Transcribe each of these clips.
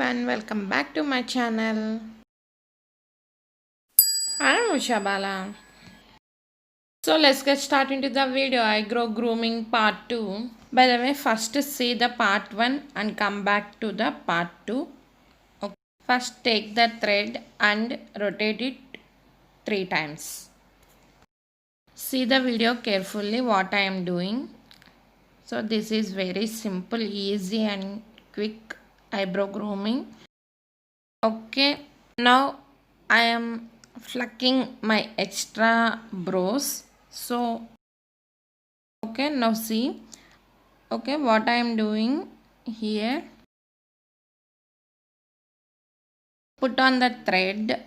everyone, welcome back to my channel. I'm UshaBala. So let's get started into the video. Eyebrow grooming part 2. By the way, first see the part 1 and come back to the part 2. Okay. First take the thread and rotate it 3 times. See the video carefully what I am doing. So this is very simple, easy and quick eyebrow grooming. Okay, now I am flucking my extra brows. So okay, now see, okay, what I am doing here, put on the thread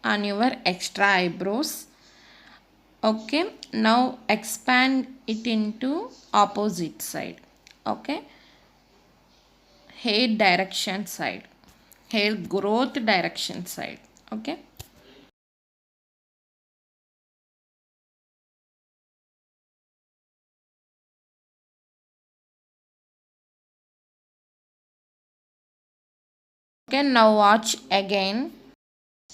on your extra eyebrows. Okay, now expand it into opposite side. Okay, hair direction side, hair growth direction side. Okay. Okay, now watch again.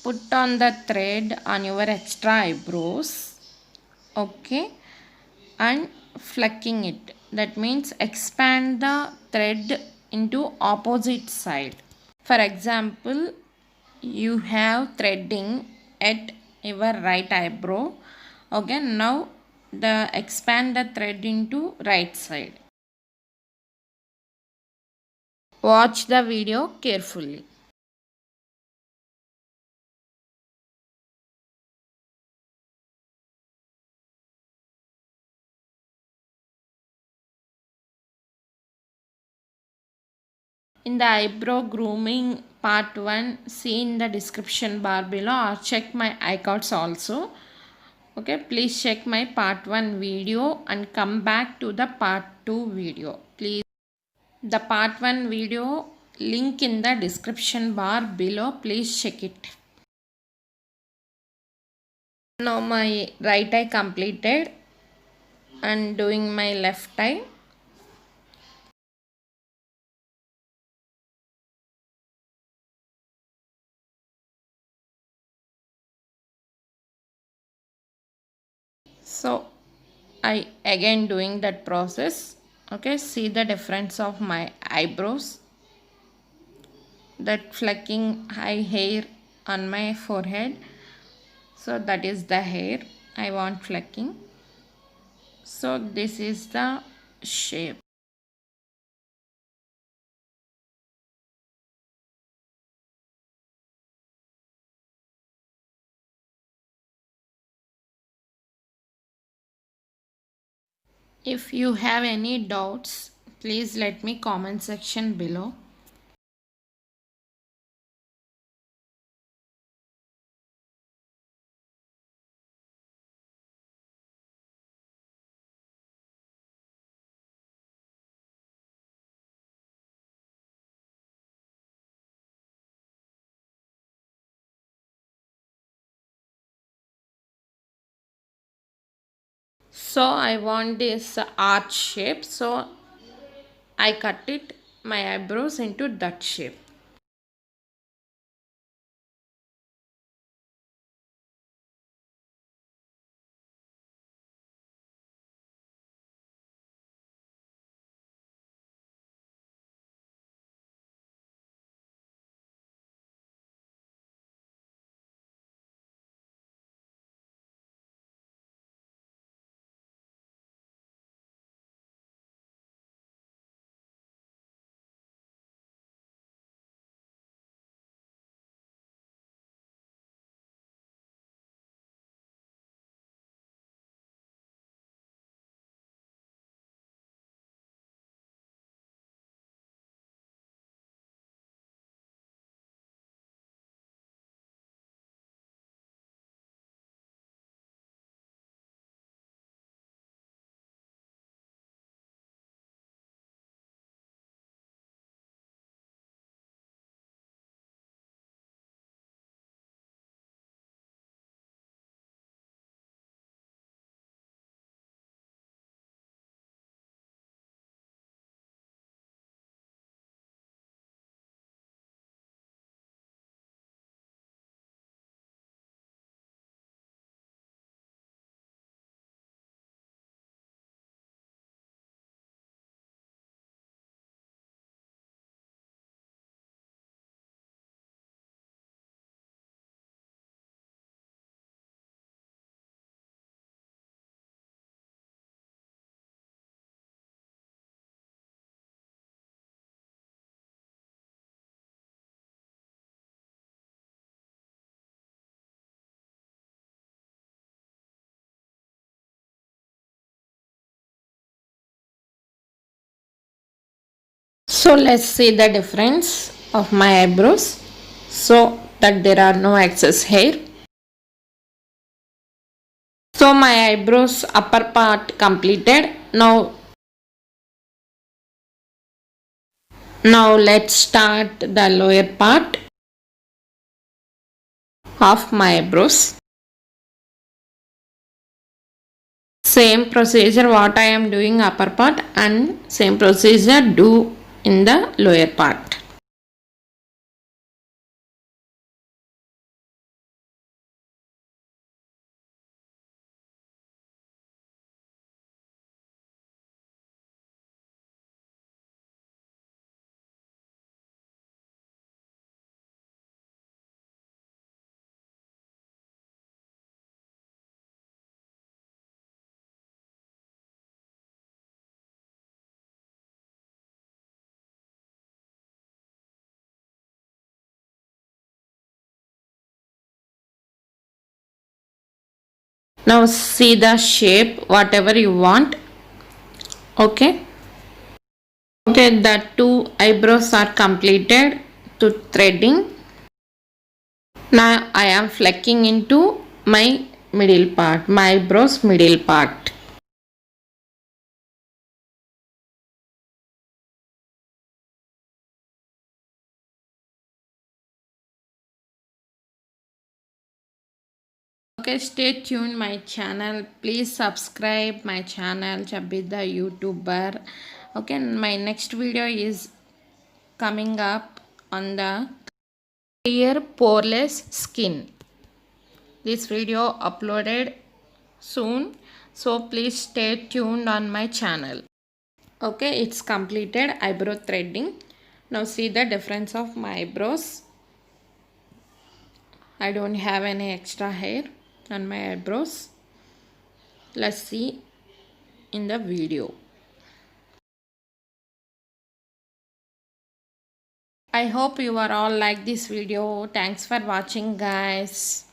Put on the thread on your extra eyebrows. Okay, and flucking it. That means expand the thread into opposite side. For example, you have threading at your right eyebrow. Okay, now the expand the thread into right side. Watch the video carefully. In the eyebrow grooming part 1, see in the description bar below or check my iCards also. Okay, please check my part 1 video and come back to the part 2 video. Please, the part 1 video link in the description bar below. Please check it. Now my right eye completed and doing my left eye. So I again doing that process. Okay, see the difference of my eyebrows, that flecking high hair on my forehead. So that is the hair I want flecking. So this is the shape. If you have any doubts, please let me comment section below. So I want this arch shape, so I cut it my eyebrows into that shape. So let's see the difference of my eyebrows so that there are no excess hair. So my eyebrows upper part completed. Now let's start the lower part of my eyebrows. Same procedure what I am doing upper part and same procedure do in the lower part. Now see the shape whatever you want. Okay. Okay, the two eyebrows are completed to threading. Now I am flecking into my middle part, my eyebrows middle part. Okay, stay tuned my channel. Please subscribe my channel, Chubby the YouTuber. Okay, my next video is coming up on the clear poreless skin. This video uploaded soon, so please stay tuned on my channel. Okay, it's completed eyebrow threading. Now see the difference of my eyebrows. I don't have any extra hair on my eyebrows. Let's see in the video. I hope you are all like this video. Thanks for watching, guys.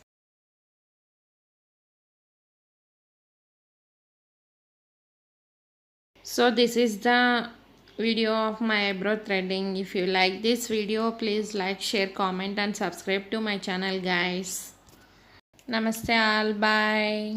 So this is the video of my eyebrow threading. If you like this video, please like, share, comment and subscribe to my channel, guys. Namaste all. Bye.